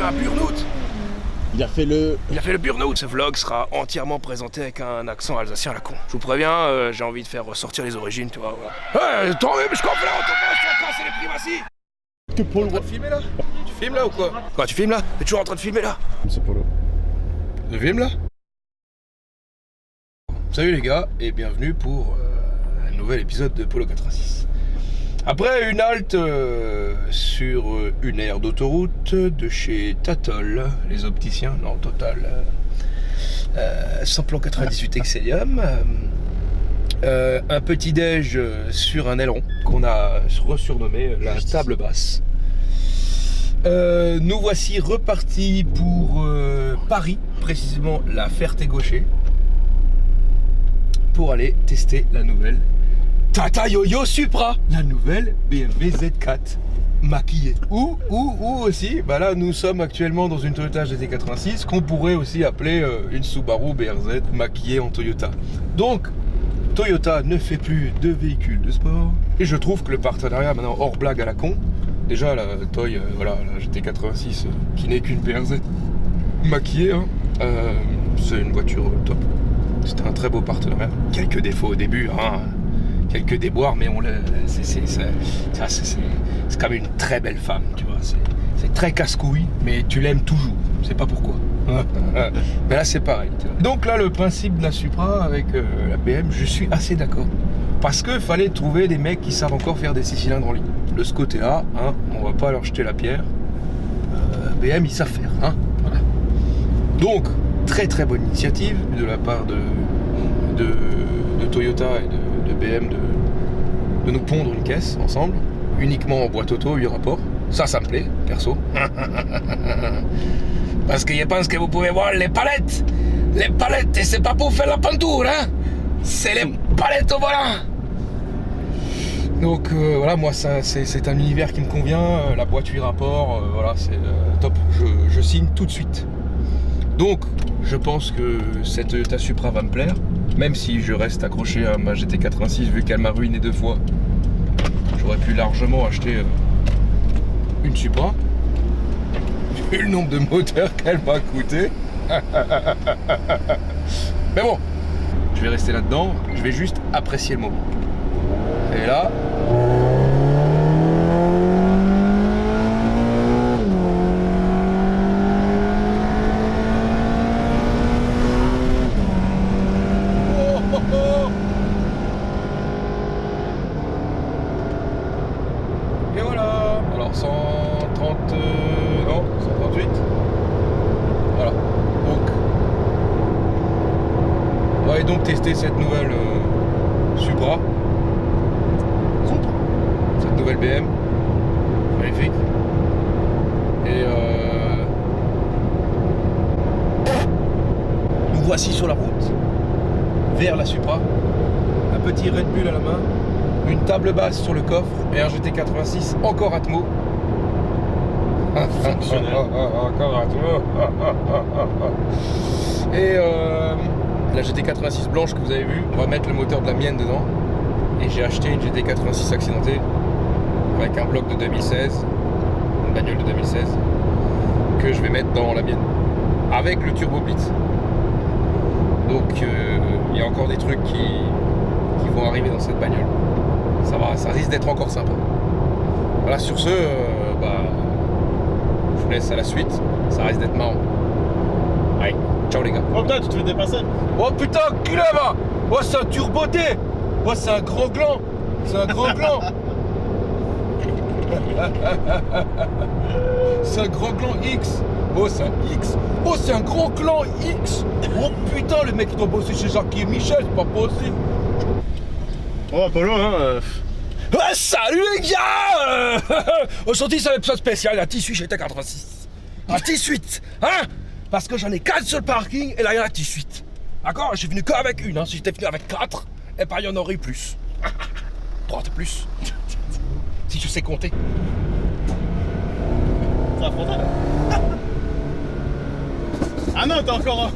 un burn-out. Il a fait le burn-out. Ce vlog sera entièrement présenté avec un accent alsacien à la con. Je vous préviens, j'ai envie de faire ressortir les origines, tu vois. Voilà. Tant même, je comprends là, on te casser les primaties. que pour le Tu es en train de filmer là? Tu filmes là ou quoi? Quoi, tu filmes là? T'es toujours en train de filmer là? C'est Polo. Tu filmes là? Salut les gars et bienvenue pour un nouvel épisode de Polo 86. Après une halte sur une aire d'autoroute de chez Tatol, les opticiens, non Total, Samplon 98 Excellium, un petit déj sur un aileron qu'on a resurnommé la table basse. Nous voici repartis pour Paris, précisément la Ferté-Gaucher, pour aller tester la nouvelle Tata Yo-Yo Supra, la nouvelle BMW Z4 maquillée. Ou aussi, bah là nous sommes actuellement dans une Toyota GT86 qu'on pourrait aussi appeler une Subaru BRZ maquillée en Toyota. Donc Toyota ne fait plus de véhicules de sport et je trouve que le partenariat maintenant hors blague à la con, déjà la Toy, voilà, la GT86 qui n'est qu'une BRZ maquillée, hein, c'est une voiture top. C'était un très beau partenariat. Quelques défauts au début, hein, quelques déboires, mais c'est quand même une très belle femme, tu vois. C'est très casse-couille, mais tu l'aimes toujours. Je sais pas pourquoi. Mais là, c'est pareil. Tu vois. Donc là, le principe de la Supra avec la BM, je suis assez d'accord. Parce qu'il fallait trouver des mecs qui savent encore faire des 6 cylindres en ligne. De ce côté-là, hein, on va pas leur jeter la pierre. BM, ils savent faire. Hein, voilà. Donc, très très bonne initiative de la part de Toyota et de BM de nous pondre une caisse ensemble, uniquement en boîte auto, 8 rapports. Ça me plaît, perso. Parce que je pense que vous pouvez voir les palettes, et c'est pas pour faire la peinture, hein. C'est les palettes au volant. Donc voilà, moi c'est un univers qui me convient, la boîte 8 rapports, voilà, c'est top, je signe tout de suite. Donc, je pense que cette Toyota Supra va me plaire, même si je reste accroché à ma GT86 vu qu'elle m'a ruiné 2 fois. J'aurais pu largement acheter une Supra, vu le nombre de moteurs qu'elle m'a coûté. Mais bon, je vais rester là-dedans, je vais juste apprécier le moment. Et là... Et voilà. Alors 130... non, 138. Voilà. Donc... on va aller donc tester cette nouvelle Supra. Cette nouvelle BM. Magnifique. Et nous voici sur la route vers la Supra. Un petit Red Bull à la main, une table basse sur le coffre et un GT86 encore Atmo. Fonctionnel. Encore Atmo. Et la GT86 blanche que vous avez vue, on va mettre le moteur de la mienne dedans. Et j'ai acheté une GT86 accidentée avec un bloc de 2016, une bagnole de 2016, que je vais mettre dans la mienne avec le Turbo Blitz. Donc il y a encore des trucs qui vont arriver dans cette bagnole. Ça risque d'être encore sympa. Voilà, sur ce, je vous laisse à la suite. Ça risque d'être marrant. Allez, ciao les gars. Oh putain, tu te fais dépasser. Oh putain, culé va. Oh, c'est un turboté. Oh, c'est un grand gland. C'est un grand gland. C'est un grand gland X. Oh, c'est un X. Oh, c'est un grand gland X. Oh putain, le mec il doit bosser chez Jacques et Michel, c'est pas possible. Oh, Polo, hein. Ah, salut les gars. Aujourd'hui, c'est un épisode spécial, un tissu chez T86. Un tissu, hein. Parce que j'en ai 4 sur le parking et là, il y en a 18. D'accord? J'ai venu qu'avec une, hein. Si j'étais venu avec 4, et ben, il y en aurait eu plus. 3 de plus. Si je sais compter. C'est un frontal. Ah non, t'es encore...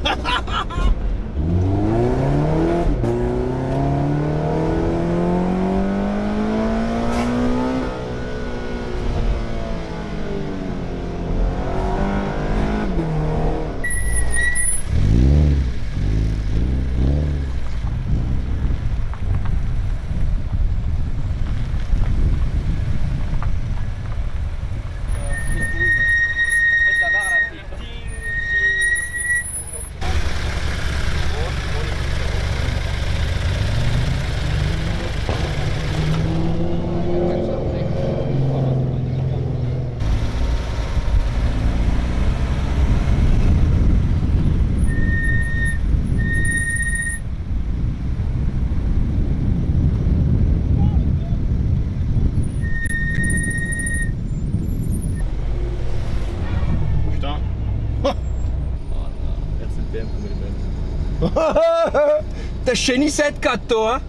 T'es chéni cette 4 toi, hein?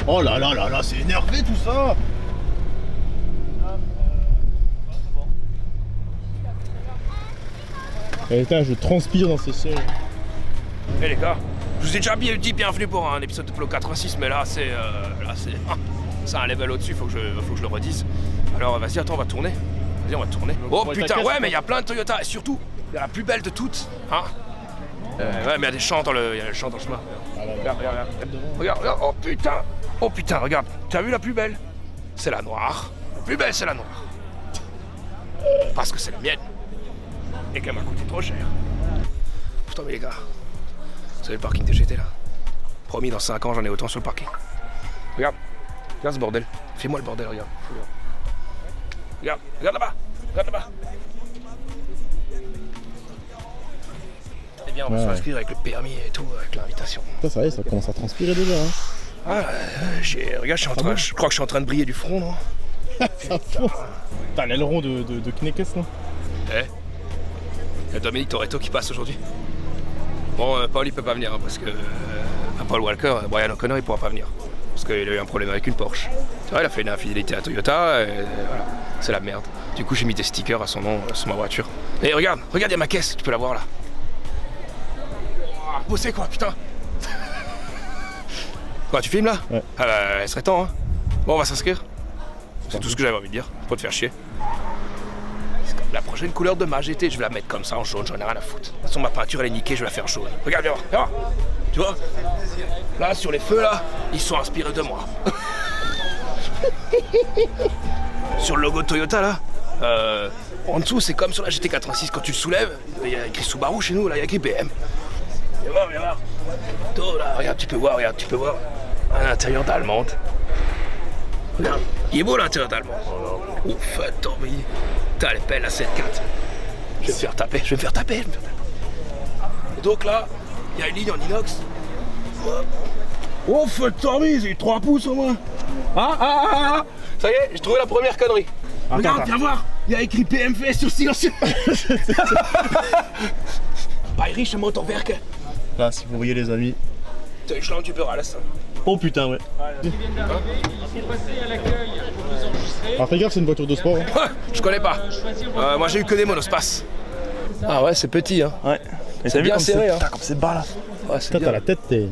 Oh là là là là, c'est énervé tout ça. Eh, putain, je transpire dans ces sols. Eh les gars, je vous ai déjà dit bienvenue pour un épisode de Polo 86, mais là c'est c'est un level au-dessus, faut que je le redise. Alors vas-y, attends, on va tourner. Vas-y, on va tourner. Oh putain, ouais, mais il y a plein de Toyota et surtout, il y a la plus belle de toutes, hein. Ouais, mais il y a des champs dans le chemin. Regarde, regarde, oh putain, regarde. Tu as vu la plus belle? C'est la noire. La plus belle, c'est la noire. Parce que c'est la mienne. Et qu'elle m'a coûté trop cher. Putain, mais les gars, vous savez le parking de GT là? Promis, dans 5 ans, j'en ai autant sur le parking. Regarde ce bordel. Fais-moi le bordel, regarde. Regarde là-bas. Eh bien, on va se inscrire avec le permis et tout, avec l'invitation. Ça y est, ça commence à transpirer déjà. Hein. Ah, regarde, je crois que je suis en train de briller du front, non? Ça fond. T'as l'aileron de Kneckes, non? Eh, il y a Dominique Toretto qui passe aujourd'hui. Bon, Paul il peut pas venir, hein, parce que Paul Walker, Brian O'Connor il pourra pas venir. Parce qu'il a eu un problème avec une Porsche. C'est vrai, il a fait une infidélité à Toyota, et voilà, c'est la merde. Du coup, j'ai mis des stickers à son nom sur ma voiture. Et regarde, il y a ma caisse, tu peux la voir là. Bossez quoi, putain. Quoi, tu filmes là? Ouais. Ah bah, il serait temps, hein. Bon, on va s'inscrire. C'est tout ce que j'avais envie de dire, pas te faire chier. La prochaine couleur de ma GT, je vais la mettre comme ça en jaune, j'en ai rien à foutre. De toute façon, ma peinture elle est niquée, je vais la faire jaune. Regarde, viens voir. Tu vois? Là, sur les feux, là, ils sont inspirés de moi. Sur le logo de Toyota, là, en dessous, c'est comme sur la GT86, quand tu le soulèves, il y a écrit Subaru chez nous, là, il y a écrit BM. Viens voir. Toi, là, regarde, tu peux voir. À l'intérieur d'Allemande. Regarde, il est beau l'intérieur d'Allemande. Ouf, attends, mais... Putain, elle est belle la 7.4. Je vais me faire taper. Et donc là, il y a une ligne en inox. Oh, Tommy, j'ai eu 3 pouces au moins. Ah. Ça y est, j'ai trouvé la première connerie. Regarde, viens voir. Il y a écrit PMV sur silencieux. Bayerisch Motorwerke. Là, si vous voyez les amis. Deutschland über alles. Oh putain, ouais. Alors fais gaffe, c'est une voiture de sport. Hein. Je connais pas. Moi j'ai eu que des monospaces. Ah ouais, c'est petit, hein. Ouais. C'est bien serré, hein. Putain, comme c'est bas là. Ouais, c'est Putain, bien. t'as la tête, t'es.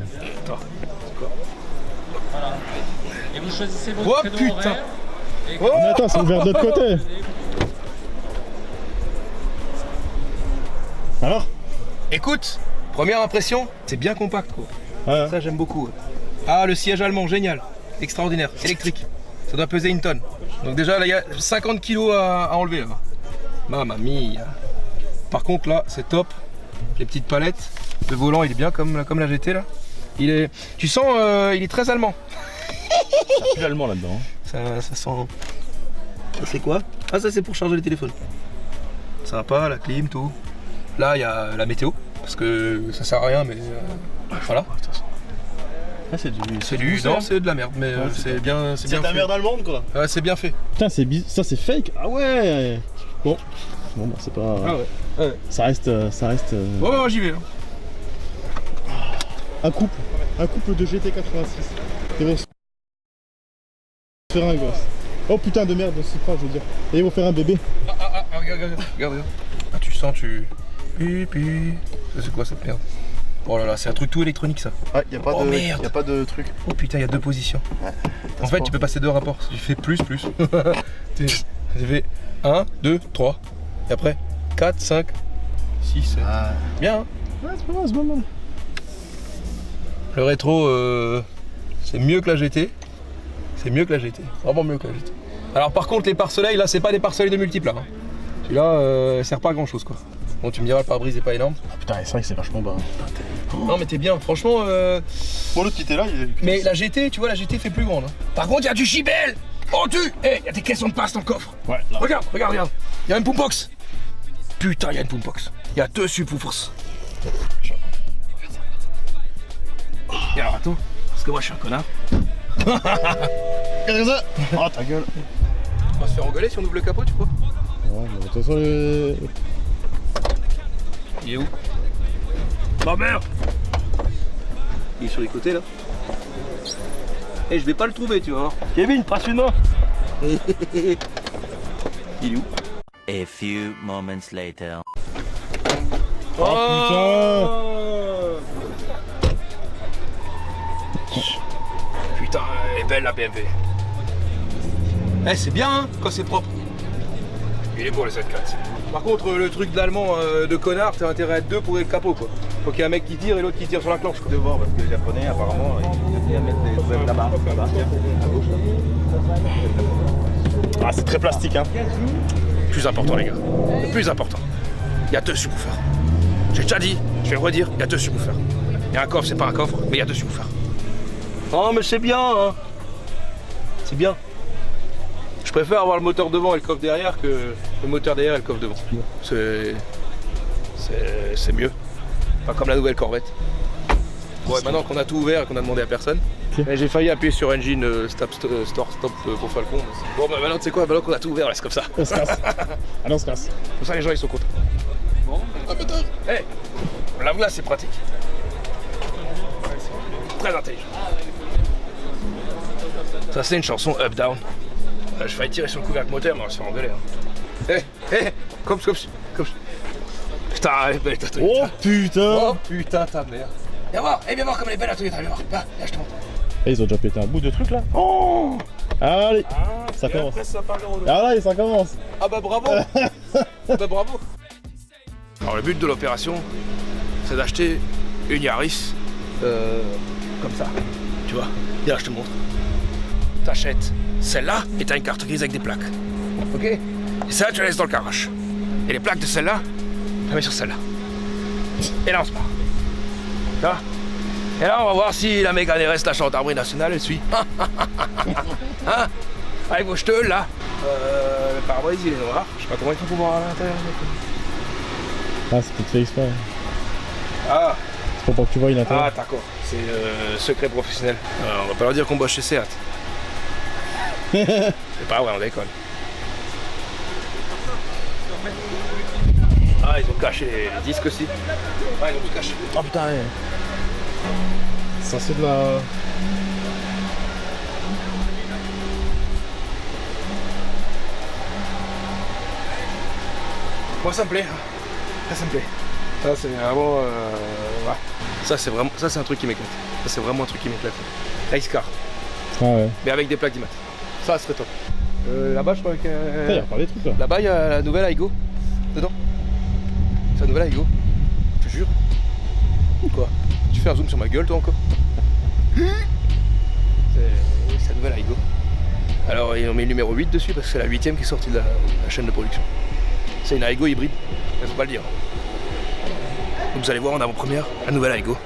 Et vous choisissez votre Oh créneau putain. horaire. Mais attends, c'est ouvert de l'autre côté. Alors? Écoute, première impression, c'est bien compact, quoi. Ouais. Ça j'aime beaucoup. Ah, le siège allemand, génial. Extraordinaire, électrique. Ça doit peser une tonne. Donc déjà là il y a 50 kilos à enlever là. Mamma mia. Par contre là c'est top. Les petites palettes. Le volant il est bien comme la GT là. Tu sens il est très allemand. T'as plus l'allemand là-dedans. Ça sent. Ça c'est quoi? Ah ça c'est pour charger les téléphones. Sympa, la clim, tout. Là il y a la météo. Parce que ça sert à rien mais voilà. Ah, c'est c'est de la merde mais c'est bien. C'est de la merde allemande quoi. Ouais, c'est bien fait. Putain, ça c'est fake. Ah ouais. Bon, bah c'est pas. Ah ouais. Ça reste. Ouais, j'y vais. Hein. Un couple de GT86. Ils vont se faire un gosse. Oh putain de merde, Supra, je veux dire. Et ils vont faire un bébé. Regarde. Ah, tu sens, Pipi. Ça, c'est quoi cette merde? Oh là là, c'est un truc tout électronique ça. Ouais, y a pas merde. Y a pas de truc. Oh putain, il y a 2 positions. Ouais. En fait, tu peux passer 2 rapports. Si tu fais plus. Tu fais 1, 2, 3. Et après, 4, 5, 6, 7. Ah. Bien, hein? Ouais, c'est pas mal. Le rétro, c'est mieux que la GT. Vraiment mieux que la GT. Alors par contre, les pare-soleils, là, c'est pas des pare-soleils de multiples. Hein. Celui-là, sert pas à grand chose quoi. Bon, tu me diras, le pare-brise est pas énorme. Oh, putain, c'est vrai que c'est vachement bas. Non, mais t'es bien, franchement. Pour l'autre qui était là, il est. Mais la GT, tu vois, la GT fait plus grande. Hein. Par contre, il y a du gibel. Oh, il y a des caissons de passe dans le coffre. Ouais, là. Regarde. Il y a une boombox. Putain, il y a une boombox. Il y a 2 subwoofers. Et alors, attends, parce que moi, je suis un connard. Qu'est-ce que c'est? Oh ta gueule. On va se faire engueuler si on ouvre le capot, tu crois? Ouais, mais de toute façon, les... Il est où? Ma mère! Il est sur les côtés là. Eh, je vais pas le trouver, tu vois. Kevin, passe une main! Il est où? A few moments later. Oh Putain, elle est belle la BMW. Eh, c'est bien hein, quand c'est propre. Il est beau le Z4. Par contre, le truc d'allemand de connard, t'as intérêt à être deux pour le capot quoi. Faut qu'il y ait un mec qui tire et l'autre qui tire sur la planche quoi. Devant, parce que les Japonais, apparemment, ils aiment bien mettre des ailes là-bas. Là-bas, à gauche. Là. Ah, c'est très plastique, hein. Plus important les gars, le plus important, il y a deux subwoofers. J'ai déjà dit, je vais le redire, il y a deux subwoofers. Il y a un coffre, c'est pas un coffre, mais il y a deux subwoofers. Oh mais c'est bien hein. C'est bien. Je préfère avoir le moteur devant et le coffre derrière que le moteur derrière et le coffre devant. C'est mieux. Pas comme la nouvelle Corvette. Ouais, maintenant qu'on a tout ouvert et qu'on a demandé à personne. Okay. J'ai failli appuyer sur Engine stop pour Falcon. Bon bah maintenant tu sais quoi, maintenant qu'on a tout ouvert, laisse comme ça. On se casse. Allez on se casse. Comme ça les gens ils sont contents. Bon, hey, la glace c'est pratique. Très intelligent. Ça c'est une chanson up down. Je failli tirer sur le couvercle moteur mais on va se faire engueuler. Comme. Putain, elle est belle ta Toyota. Oh putain. Oh putain ta mère. Viens voir comme elle est belle la Toyota, viens voir. Là, je te montre. Et ils ont déjà pété un bout de truc là. Oh. Allez, ça commence. Ah là, ça commence. Ah bah bravo. Bah bravo. Alors le but de l'opération, c'est d'acheter une Yaris comme ça. Tu vois. Viens, je te montre. T'achètes celle-là et t'as une carte grise avec des plaques. Ok. Et celle-là, tu la laisses dans le garage. Et les plaques de celle-là, tu la mets sur celle-là. Et là, on se part. Tu vois. Et là, on va voir si la Mégane RS, la gendarmerie nationale, elle suit. Hein. Avec vos jeteux, là. Le pare-brise, il est noir. Je sais pas comment il faut pour voir à l'intérieur. Ah, c'est peut-être fait exprès. Ah. C'est pour pas que tu vois l'intérieur. Ah, d'accord. C'est secret professionnel. On va pas leur dire qu'on bosse chez Seat. C'est pas vrai, on déconne. Ah, ils ont caché les disques aussi. Ah, ils ont tout caché. Oh putain, ouais. Ça c'est de la... Moi ça me plaît. Ça me plaît. Ça c'est vraiment... ouais. Ça c'est vraiment... Ça c'est un truc qui m'éclate. Ça c'est vraiment un truc qui m'éclate. Race car. Ah ouais. Mais avec des plaques d'IMAT. Ça serait top. Là-bas je crois que... Il y a pas des trucs là. Là-bas il y a la nouvelle Aygo. Dedans. C'est la nouvelle Aygo. Je te jure. Quoi? Tu fais un zoom sur ma gueule toi encore? C'est la nouvelle Aygo. Alors ils ont mis le numéro 8 dessus parce que c'est la 8ème qui est sortie de la chaîne de production. C'est une Aygo hybride, il faut pas le dire. Donc vous allez voir en avant-première la nouvelle Aygo.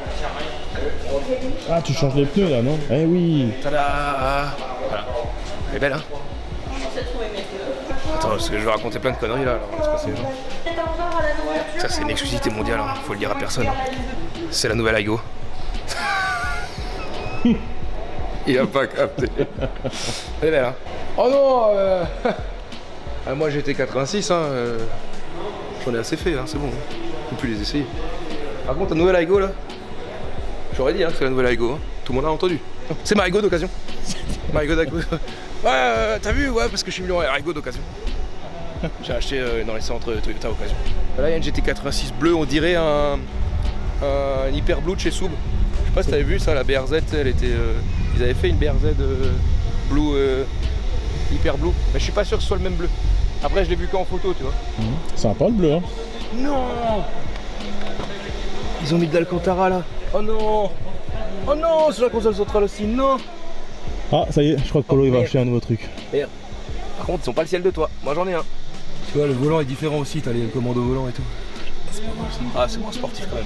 Ah tu changes les pneus là non? Eh oui. Tada. Voilà. Elle est belle hein? Attends parce que je vais raconter plein de conneries là, alors on laisse passer les gens. Ça c'est une exclusivité mondiale, hein. Faut le dire à personne. C'est la nouvelle Aygo. Il a pas capté. Elle est belle hein? Oh non moi j'étais 86 hein, j'en ai assez fait hein, c'est bon. On peut plus les essayer. Par contre la nouvelle Aygo là, j'aurais dit hein, que c'est la nouvelle Aygo, hein. Tout le monde a entendu. C'est ma Aygo d'occasion. Ma Aygo d'occasion. Ouais, t'as vu? Ouais, parce que je suis venu en Aygo d'occasion. J'ai acheté dans les centres Toyota occasion. Là il y a une GT86 bleue, on dirait un Hyper Blue de chez Soub. Je sais pas si t'avais vu ça, la BRZ, elle était... ils avaient fait une BRZ Blue, Hyper Blue. Mais je suis pas sûr que ce soit le même bleu. Après je l'ai vu qu'en photo, tu vois. Sympa le bleu hein. Non. Ils ont mis de l'Alcantara là. Oh non. Oh non, c'est la console centrale aussi, non. Ah ça y est, je crois que Polo il va acheter un nouveau truc. Merde. Par contre ils sont pas le ciel de toi, moi j'en ai un. Tu vois le volant est différent aussi, t'as les commandes au volant et tout. Ah c'est moins sportif quand même.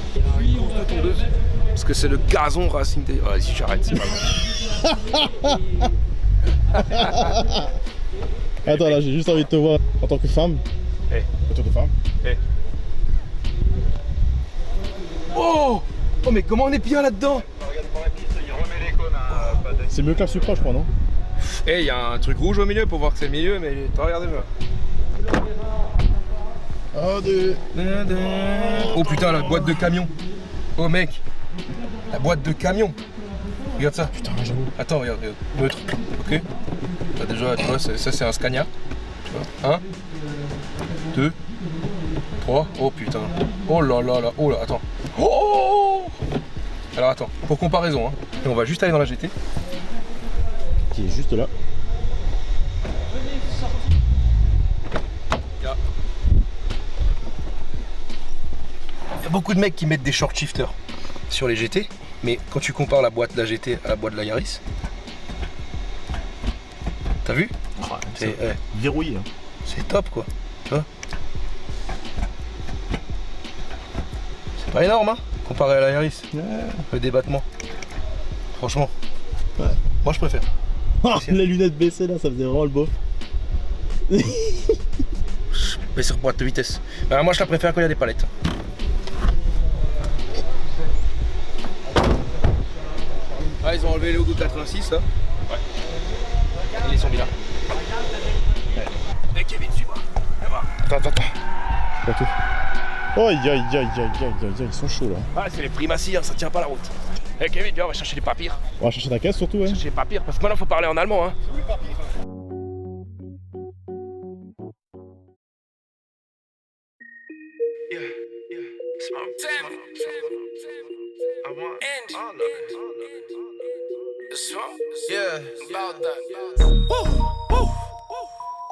Tondeuse. Parce que c'est le gazon Racing Day. Oh, vas-y j'arrête, c'est pas vrai. Attends là j'ai juste envie de te voir en tant que femme. Hey. En tant que femme. Hey. Oh. Oh mais comment on est bien là-dedans? Regarde pour la piste, il remet les cônes, pas de C'est mieux que la Supra, je crois, non? Et il y a un truc rouge au milieu pour voir que c'est le milieu, mais t'as regardé déjà. Ah, de... Oh putain, la boîte de camion. Oh mec, la boîte de camion. Regarde ça. Putain, j'avoue. Attends, regarde, neutre. Ok. T'as déjà, tu vois, ça c'est un Scania. Tu vois. 1, 2, 3. Oh putain. Oh là là là. Oh là, attends. Oh. Alors attends, pour comparaison, hein. Et on va juste aller dans la GT. Qui est juste là. Il y a beaucoup de mecs qui mettent des short shifters sur les GT, mais quand tu compares la boîte de la GT à la boîte de la Yaris, t'as vu? C'est verrouillé. Hein. c'est top quoi, tu vois? C'est pas énorme hein, comparé à la Yaris, le débattement. Franchement, moi je préfère. Ah, les lunettes baissées là, ça faisait vraiment le bof. Mais sur boîte de vitesse. Ben, moi je la préfère quand il y a des palettes. Ah, ils ont enlevé le logo 86 là. Ouais. Et ils sont bien. Ouais. Kevin, suis-moi. Attends. Pas tout. Oh, aïe, ils sont chauds là. Ah, c'est les primaties, hein, ça tient pas la route. Kevin, viens, on va chercher les papiers. On va chercher ta caisse surtout, ouais. Chercher les papiers, parce que maintenant faut parler en allemand. Hein. Yeah, about that. Woo.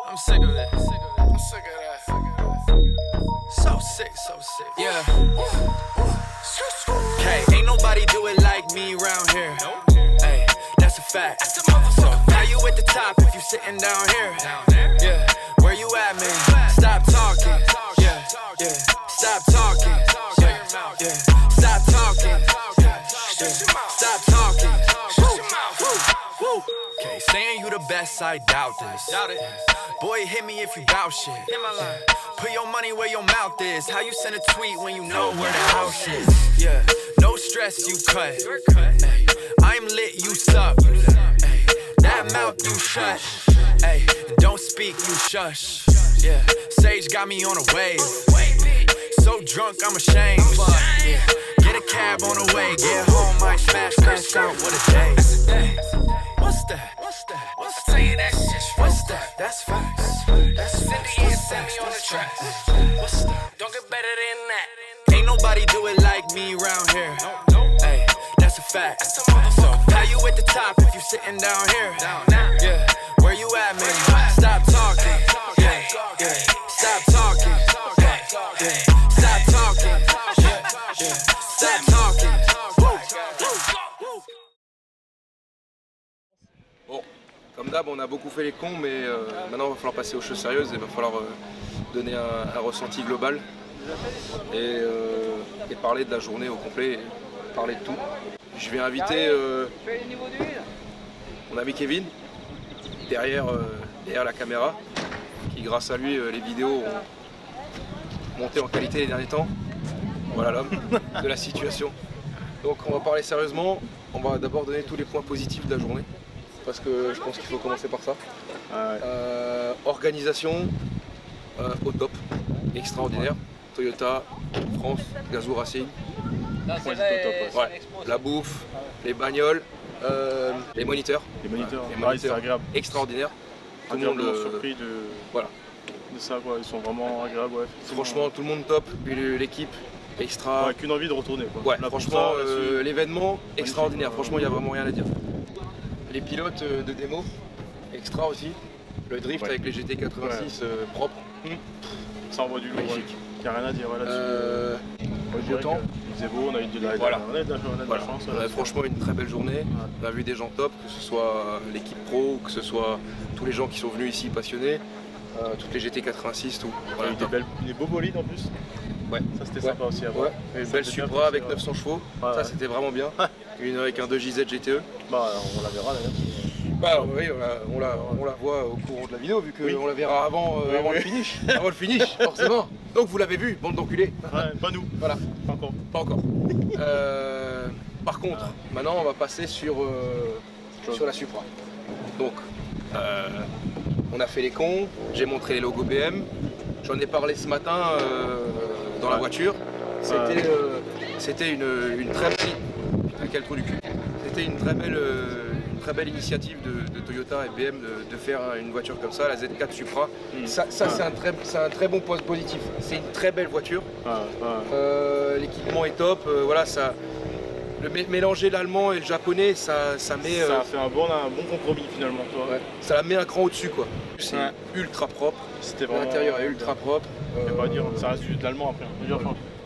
I'm sick of it. I'm sick of that. So sick. Yeah. Hey, ain't nobody do it like me around here. Hey, that's a fact. So now you at the top if you sitting down here. Yeah, where you at, man? Stop talking. Yeah. Stop talking. Yeah. Stop talking. Stop talking. Okay, saying you the best, I doubt this. Boy, hit me if you bout shit. Put your money where your mouth is. How you send a tweet when you know where the house is? Yeah, no stress, you cut. Ay, I'm lit, you suck. Ay, that mouth you shut. Ay, don't speak, you shush. Yeah, Sage got me on a wave. So drunk, I'm ashamed. But yeah, get a cab on the way. Get home, might smash out. What a day. What's that? I tell you that shit. What's that? That's facts. Cindy and Sammy on the track. What's that? Don't get better than that. Ain't nobody do it like me around here. Hey, that's a fact. So now you at the top if you sitting down here. Yeah, where you at, man? Stop talking. Yeah. Stop talking. Yeah. Stop talking. Yeah. Stop talking. Bon, comme d'hab, on a beaucoup fait les cons, mais maintenant il va falloir passer aux choses sérieuses et il va falloir donner un ressenti global et parler de la journée au complet, et parler de tout. Je vais inviter mon ami Kevin derrière la caméra, qui grâce à lui les vidéos ont monté en qualité les derniers temps. Voilà l'homme de la situation. Donc on va parler sérieusement, on va d'abord donner tous les points positifs de la journée. Parce que je pense qu'il faut commencer par ça. Organisation au top, extraordinaire. Toyota, France, Gazoo Racing. La bouffe, les bagnoles, les moniteurs. Les moniteurs, c'est agréable. Extraordinaire. Tout le monde surpris de ça, quoi. Ils sont vraiment agréables. Ouais. Franchement, tout le monde top. L'équipe extra. Qu'une envie de retourner. Quoi. Ouais, franchement, l'événement extraordinaire. Franchement, il n'y a vraiment rien à dire. Les pilotes de démo, extra aussi. Le drift avec les GT86 propres. Ça envoie du lourd. Il n'y a rien à dire là-dessus. Autant. Il faisait beau, on a eu de la chance. On a franchement une très belle journée. On a vu des gens top, que ce soit l'équipe pro, que ce soit tous les gens qui sont venus ici passionnés, toutes les GT86, tout. Voilà, des beaux bolides en plus. Ouais. Ça c'était sympa aussi à voir. Une belle Supra avec 900 chevaux, ça c'était vraiment bien. Une avec un 2JZ GTE. Bah on la verra d'ailleurs. Bah oui, on la voit au cours de la vidéo vu qu'on la verra avant le finish. Avant le finish, forcément. Donc vous l'avez vu, bande d'enculés. Ouais, pas nous. Voilà. Pas encore. Par contre, maintenant on va passer sur chose. Sur la Supra. Donc, on a fait les cons, j'ai montré les logos BM, j'en ai parlé ce matin dans la voiture. C'était une très belle... Putain, quel trou du cul. C'était une très belle initiative de Toyota et BM de faire une voiture comme ça, la Z4 Supra. Ça c'est un très bon point positif. C'est une très belle voiture. L'équipement est top. Voilà, ça... Mélanger l'allemand et le japonais, ça met... Ça a fait un bon compromis finalement, toi. Ouais, ça la met un cran au-dessus, quoi. C'est ultra propre. L'intérieur est ultra propre. On va dire, ça reste de l'allemand après.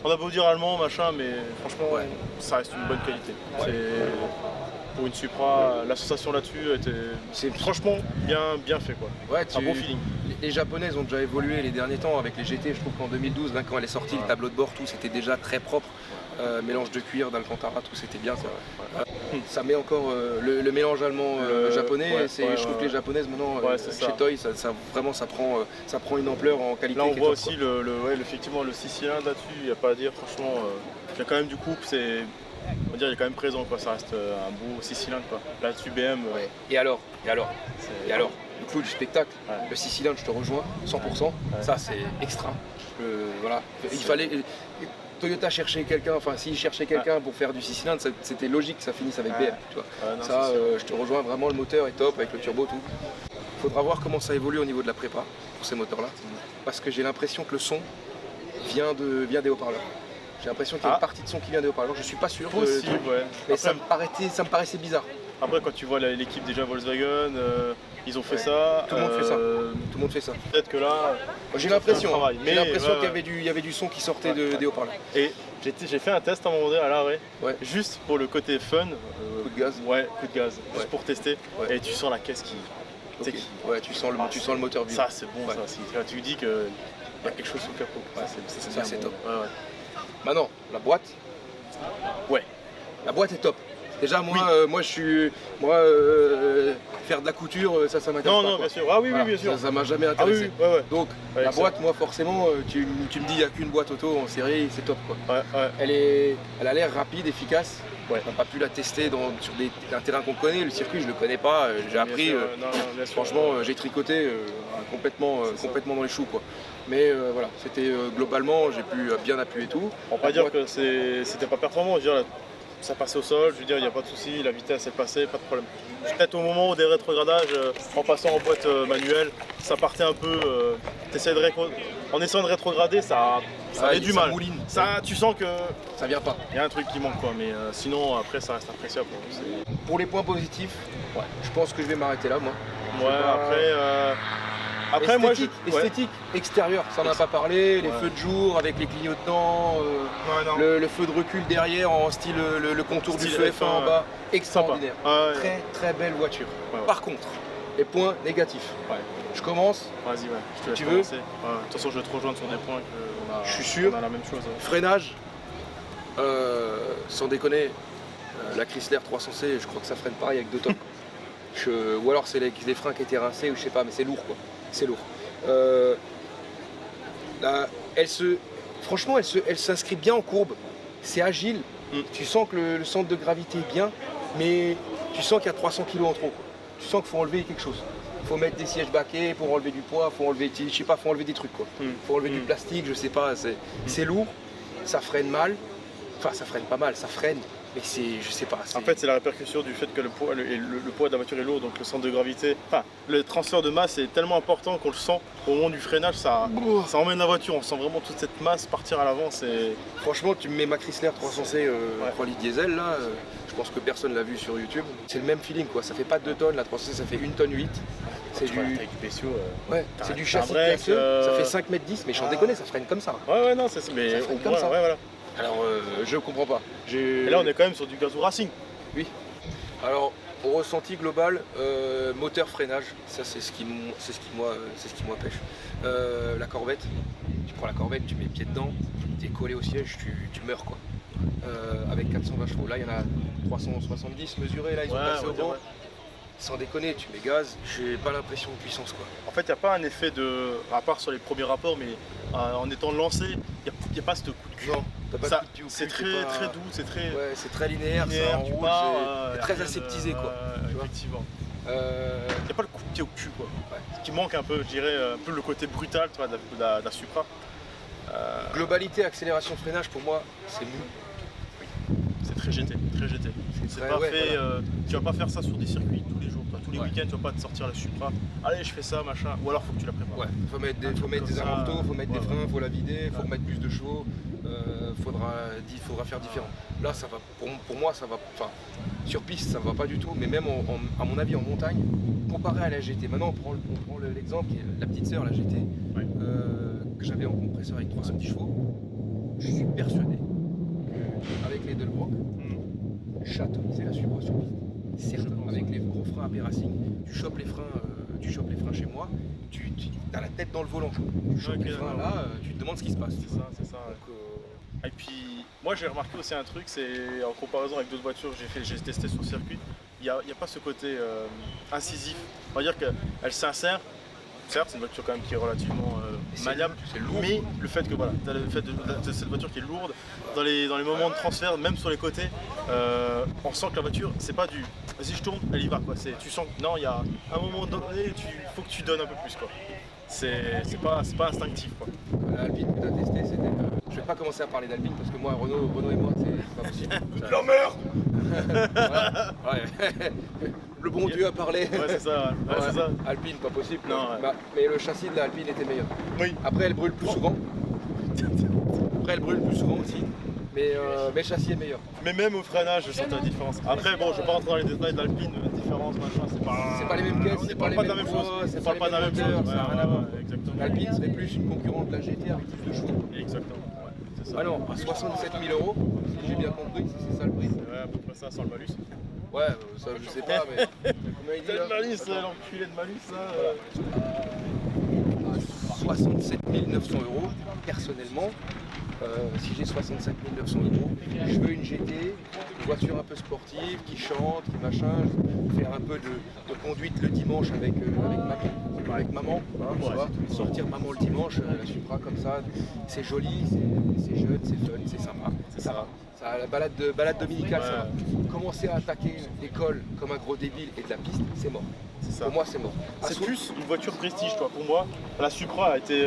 On a beau dire allemand, machin, mais franchement, ça reste une bonne qualité. Pour une Supra, l'association là-dessus était franchement bien fait, quoi. Ouais, un bon feeling. Les japonaises ont déjà évolué les derniers temps avec les GT. Je trouve qu'en 2012, quand elle est sortie, le tableau de bord, tout, c'était déjà très propre. Mélange de cuir, d'Alcantara, tout, c'était bien. Ça met encore le mélange allemand-japonais. Je trouve que les japonaises maintenant, chez Toy, vraiment ça prend une ampleur en qualité. Là, on voit aussi effectivement le 6 cylindres là-dessus. Il n'y a pas à dire, franchement, il y a quand même du couple. On va dire, il est quand même présent, quoi. Ça reste un beau 6 cylindres, quoi. Là-dessus, BM. Et alors, le clou du spectacle, le 6 cylindres, je te rejoins, 100%. Ça, c'est extra. Voilà. Il fallait. Toyota cherchait quelqu'un, enfin s'il cherchait quelqu'un pour faire du 6 cylindres, c'était logique que ça finisse avec BM. Tu vois. Je te rejoins vraiment, le moteur est top avec le turbo, tout. Il faudra voir comment ça évolue au niveau de la prépa pour ces moteurs-là. Parce que j'ai l'impression que le son vient des haut-parleurs. J'ai l'impression qu'il y a une partie de son qui vient des haut-parleurs, je suis pas sûr. Possible, mais ça me paraissait bizarre. Après, quand tu vois l'équipe déjà Volkswagen, ils ont fait ça. Tout le monde fait ça. Tout le monde fait ça. Peut-être que là, j'ai l'impression qu'il y avait du son qui sortait des haut-parleurs. Et j'ai fait un test à un moment donné à l'arrêt, juste pour le côté fun. Coup de gaz. Ouais, coup de gaz, juste pour tester. Et tu sens la caisse qui. Ouais, tu sens le moteur vivre. Ça, c'est bon, ça. Tu dis qu'il y a quelque chose sous le capot. Ça, c'est top. Maintenant, la boîte. Ouais, la boîte est top. Déjà, moi, faire de la couture, ça m'intéresse pas. Non, bien sûr. Ah oui, bien sûr. Ça m'a jamais intéressé. Donc, la boîte, moi, forcément, tu me dis, il n'y a qu'une boîte auto en série, c'est top, quoi. Elle a l'air rapide, efficace. On n'a pas pu la tester sur un terrain qu'on connaît. Le circuit, je ne le connais pas. J'ai appris. Franchement, j'ai tricoté complètement dans les choux, quoi. Mais voilà, c'était globalement, j'ai pu bien appuyer tout. On va pas dire que c'était pas performant. Je veux dire, ça passait au sol, je veux dire, il n'y a pas de souci, la vitesse elle passait, pas de problème. Peut-être au moment où des rétrogradages, en passant en boîte manuelle, ça partait un peu. En essayant de rétrograder, ça avait du mal. Mouline. Ça, tu sens que ça vient pas. Il y a un truc qui manque, quoi. Mais sinon, après, ça reste appréciable. Pour les points positifs, je pense que je vais m'arrêter là, moi. Après, esthétique, extérieur, ça n'en a pas parlé, les feux de jour avec les clignotants, le feu de recul derrière en style le contour du feu F1 en bas, extraordinaire. Très très belle voiture. Par contre, les points négatifs. Je commence. Vas-y, tu veux. De toute façon, je vais te rejoindre sur des points que je suis sûr. On a la même chose. Freinage, sans déconner, la Chrysler 300C, je crois que ça freine pareil avec 2 tonnes. Ou alors c'est les freins qui étaient rincés ou je sais pas, mais c'est lourd, quoi. C'est lourd. Franchement, elle s'inscrit bien en courbe. C'est agile. Tu sens que le centre de gravité est bien, mais tu sens qu'il y a 300 kg en trop, quoi. Tu sens qu'il faut enlever quelque chose. Il faut mettre des sièges baquets pour enlever du poids, faut enlever des trucs, quoi. Faut enlever du plastique, je sais pas. C'est lourd, ça freine mal. Enfin, ça freine pas mal, ça freine. Mais je sais pas. En fait, c'est la répercussion du fait que le poids de la voiture est lourd, donc le centre de gravité, le transfert de masse est tellement important qu'on le sent au moment du freinage, ça emmène la voiture, on sent vraiment toute cette masse partir à l'avant. Franchement, tu me mets ma Chrysler 300C 3 litres diesel là, je pense que personne l'a vu sur YouTube. C'est le même feeling, quoi. Ça fait pas 2 tonnes, la 300C ça fait 1 tonne 8. C'est du spéciaux. C'est du châssis casseux, ça fait 5 mètres 10, mais j'en déconne, ça freine comme ça. Non, mais ça freine comme ça. Voilà. Alors, je comprends pas. Et là, on est quand même sur du gazou racing. Oui. Alors, au ressenti global, moteur, freinage, ça c'est ce qui moi pêche. La Corvette, tu prends la Corvette, tu mets le pied dedans, tu es collé au siège, tu meurs, quoi. Avec 420 chevaux. Là, il y en a 370 mesurés, là, ils ont passé au banc. Sans déconner, tu mets gaz, j'ai pas l'impression de puissance, quoi. En fait, il n'y a pas un effet à part sur les premiers rapports, mais en étant lancé, il n'y a pas ce coup de cul. T'as pas de coup de pied au C'est cul, très, pas- très doux, c'est très Ouais, c'est très linéaire, ça linéaire, tu enroule, pars, c'est y a très rien de- aseptisé quoi. tu vois. Effectivement. Euh, Il n'y a pas le coup de pied au cul quoi. Ouais. Ce qui manque un peu, je dirais, un peu le côté brutal tu vois, de la Supra. Globalité, accélération, freinage, pour moi, c'est mou. C'est très GT, très GT. C'est très- pas ouais, fait, voilà. Tu vas pas faire ça sur des circuits tous les jours. Toi. Tous les Ouais. week-ends, tu vas pas te sortir la Supra. Allez, je fais ça, machin. Ou alors faut que tu la prépares. Ouais, faut mettre des, Un truc comme ça, amortos, faut mettre ouais, des freins, faut la vider, faut Ouais. remettre plus de chevaux, faudra faire différent. Là, ça va, pour moi, ça va, enfin, sur piste, ça va pas du tout, mais même à mon avis en montagne, comparé à la GT. Maintenant, on prend l'exemple qui est la petite sœur, la GT, Ouais. que j'avais en compresseur avec 310 chevaux. Je suis persuadé qu'avec les Delbrock, chatoniser la Supra sur piste. Certes, avec les gros freins AP Racing, tu chopes les freins chez moi, tu as la tête dans le volant. Tu chopes Ok, les freins d'accord. là, tu te demandes ce qui se passe. C'est ça, c'est ça. ouais. Donc, Et puis, moi j'ai remarqué aussi un truc, c'est en comparaison avec d'autres voitures que j'ai testé sur le circuit, il n'y a pas ce côté incisif. On va dire qu'elle s'insère. Certes, c'est une voiture quand même qui est relativement c'est maniable, c'est lourd. mais le fait que voilà, t'as le fait de cette voiture qui est lourde, dans les moments de transfert, même sur les côtés, on sent que la voiture, c'est pas du vas-y je tourne, elle y va quoi. Tu sens que non, il y a un moment donné, faut que tu donnes un peu plus quoi. C'est pas instinctif quoi. L'Alpine que tu as testé, c'était. Je vais pas commencer à parler d'Alpine parce que moi, Renault et moi, c'est pas possible. L'emmerde. Ouais. Le bon Dieu a parlé. Ouais, c'est ça, ouais, c'est ça. Alpine, pas possible. Non, ouais. Bah, mais le châssis de l'Alpine était meilleur. Oui. Après, elle brûle plus souvent. Aussi. Mais le châssis est meilleur. Mais même au freinage, je sentais la différence. Après, bon, je vais pas rentrer dans les détails d'Alpine, différence, machin, C'est pas les mêmes caisses, On c'est ne parle pas de la même chose. c'est On parle pas de la même chose. ça n'a rien à voir. Exactement. L'Alpine serait plus une concurrente de la GT avec plus de chevaux. Exactement. Ouais, c'est ça. Ah non, à 67 000 €, si j'ai bien compris, c'est ça le prix. Ouais, à peu près ça, sans le malus. Ouais, ça je sais pas, mais combien il dit T'as là le malus, l'enculé de malus, ça. 67 900 €, personnellement, si j'ai 67 900 €, je veux une GT, une voiture un peu sportive, qui chante, qui machin, faire un peu de conduite le dimanche avec maman, hein, tu Ouais, vois, sortir maman le dimanche, la Supra comme ça, c'est joli, c'est jeune, c'est fun, c'est sympa, ça va. Ça, la balade dominicale, ça va. Commencer à attaquer l'école comme un gros débile et de la piste, c'est mort. C'est ça. Pour moi, c'est mort. C'est plus une voiture prestige, toi. Pour moi, la Supra a été.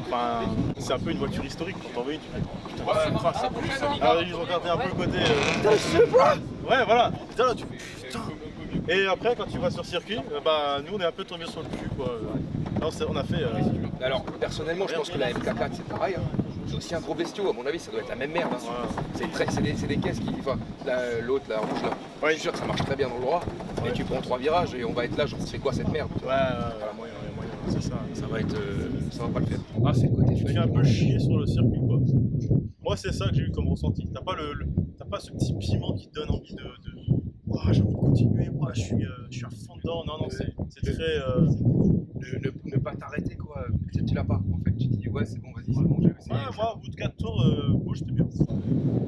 Enfin, c'est un peu une voiture historique. Quand t'en veux une, tu fais putain, la Supra, c'est plus. Alors, ils ont gardé un peu le côté. La Supra. Ouais, voilà. Putain, là, tu fais putain. Et après, quand tu vas sur circuit, bah, nous, on est un peu tombé sur le cul, quoi. Là, on a fait. Alors, personnellement, je pense que la MK4, c'est pareil. Hein. C'est aussi un gros bestiau, à mon avis, ça doit être la même merde. Hein. Ouais. C'est des caisses qui. Enfin, l'autre, la rouge là. Ouais. Je suis sûr que ça marche très bien dans le droit. Ouais. Et tu prends 3 virages et on va être là, genre, c'est quoi cette merde? Ouais, moyen, c'est ça. Ça va être. Ça va pas le faire. Ah, c'est le côté Tu fais un peu chier sur le circuit, quoi. Moi, c'est ça que j'ai eu comme ressenti. T'as pas ce petit piment qui te donne envie de ouah, j'ai envie de continuer, ouah, je suis à fond dedans. Non, c'est très. Ne pas t'arrêter, quoi. Tu l'as pas, en fait. Tu te dis, ouais, c'est bon, vas-y, c'est bon, j'ai essayé. Ouais, moi, au bout de 4 tours, moi, j'étais bien.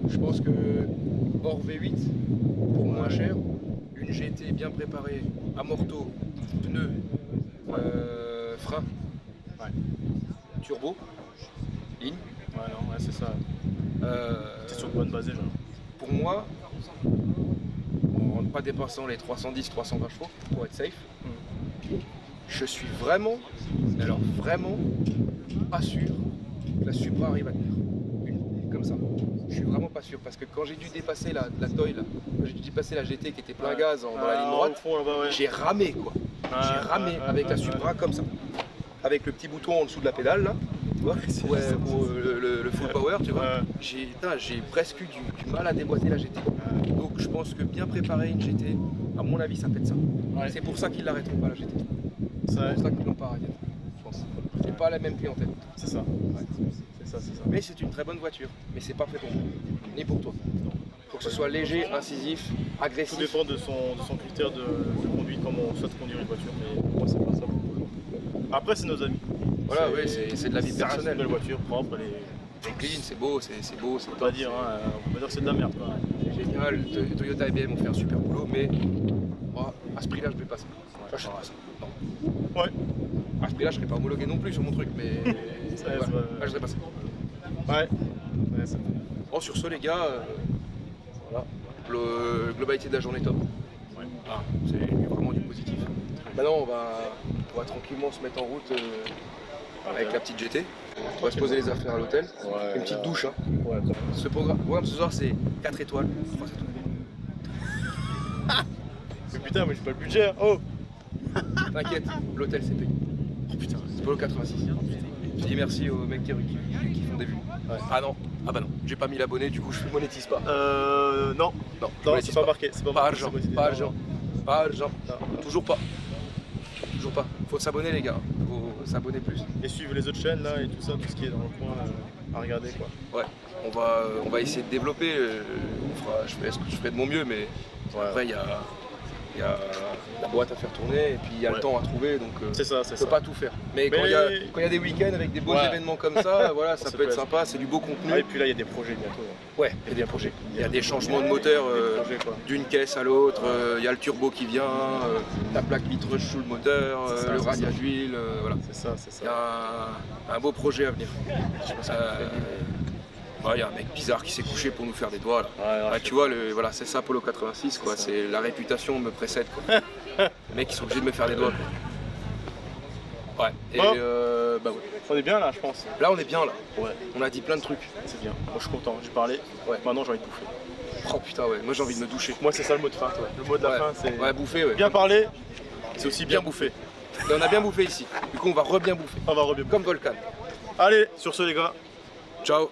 Je pense que hors V8, pour moins cher, une GT bien préparée, amorto, pneus, frein, turbo, ligne. Ouais, non, ouais, c'est ça. T'es sur une bonne base déjà. Pour moi, en ne pas dépassant les 310-320 chevaux pour être safe, je suis vraiment, mais alors vraiment, pas sûr que la Supra arrive à tenir. Une comme ça. Je suis vraiment pas sûr parce que quand j'ai dû dépasser la Toy, là, quand j'ai dû dépasser la GT qui était plein gaz dans la ligne droite, Au fond, là-bas, ouais. j'ai ramé quoi. J'ai ramé avec la Supra comme ça. Avec le petit bouton en dessous de la pédale là, tu vois, pour le full power, tu vois. Ouais. J'ai presque eu du mal à déboîter la GT. Donc je pense que bien préparer une GT, à mon avis, ça pète ça. Ouais. C'est pour ça qu'ils l'arrêteront pas la GT. C'est Ça, pour ça qu'ils l'ont pas arrêté, je pense. C'est pas la même clientèle. c'est ça. C'est ça. Mais c'est une très bonne voiture, mais c'est pas fait pour moi, ni pour toi. Faut que ce soit léger, incisif, Tout agressif. dépend de son critère de conduite, comment on souhaite conduire une voiture. Mais pour moi, c'est pas ça. Après, c'est nos amis. Voilà, oui, c'est de la vie Ça reste personnelle. une belle voiture, propre, C'est clean, c'est beau, c'est on peut pas dire, hein, on peut dire que c'est de la merde. Quoi. c'est génial. Toyota et BM ont fait un super boulot, mais moi, à ce prix-là, je vais pas ça. Je sais pas ça. Non. Ouais. À ce prix-là, je serais pas homologué non plus sur mon truc, mais Ça, voilà. c'est- Là, je serais pas ça. Ouais. ça. Bon, sur ce, les gars, voilà. Globalité de la journée top. Ouais. Ah, c'est vraiment du positif. Maintenant, on va tranquillement se mettre en route avec la petite GT. On va se poser les affaires à l'hôtel. Ouais, Une petite douche. Hein. Ouais, quand même. Ce programme ce soir, c'est 4 étoiles, 3 étoiles. Mais putain, mais j'ai pas le budget. Oh T'inquiète, l'hôtel c'est payé. Oh putain. C'est pas le 86. Je dis merci aux mecs qui font des vues. Ouais. Ah non, j'ai pas mis l'abonné, du coup je monétise pas. Non. Non, je Non, monétise c'est pas marqué. C'est Pas marqué, argent, c'est monétisé. pas Non, argent, non. pas argent. Non. Toujours pas. Toujours pas. Faut s'abonner les gars. Faut s'abonner plus. Et suivre les autres chaînes là et tout ça, tout ce qui est dans le coin à regarder quoi. Ouais. On va essayer de développer. Je ferai de mon mieux, mais après il y a la boîte à faire tourner et puis il y a le Ouais. temps à trouver, donc C'est ça, c'est on peut ça. pas tout faire. Mais Mais- quand il y a des week-ends avec des beaux Ouais. événements comme ça, voilà, ça Ça peut être peut sympa, c'est du beau contenu. Ah, et puis là, il y a des projets bientôt. Ouais, il y a des projets. Il y a des changements de moteur Des projets, quoi. d'une caisse à l'autre, il y a le turbo qui vient, la plaque vitre sous le moteur, C'est ça, le c'est radiage ça. d'huile, voilà. C'est ça, c'est Il y ça. a un beau projet à venir. Il y a un mec bizarre qui s'est couché pour nous faire des doigts là. Ouais, Ouais, tu vois, voilà, c'est ça Polo 86 quoi, ça. c'est la réputation me précède quoi. Les mecs ils sont obligés de me faire des doigts quoi. Ouais, et Bon. bah ouais. On est bien là, je pense. Là on est bien là, Ouais, on a dit plein de trucs. c'est bien. Moi, je suis content. J'ai parlé. Ouais. Maintenant, j'ai envie de bouffer. Oh putain ouais, moi j'ai envie de me doucher. Moi, c'est ça le mot de fin. Toi. Le mot de la Ouais. fin, c'est Ouais, bouffer ouais. bien parler. C'est aussi bien bouffer. Et on a bien bouffé ici, du coup on va re-bien bouffer, On va rebier. comme Volcan. Allez, sur ce, les gars. Ciao.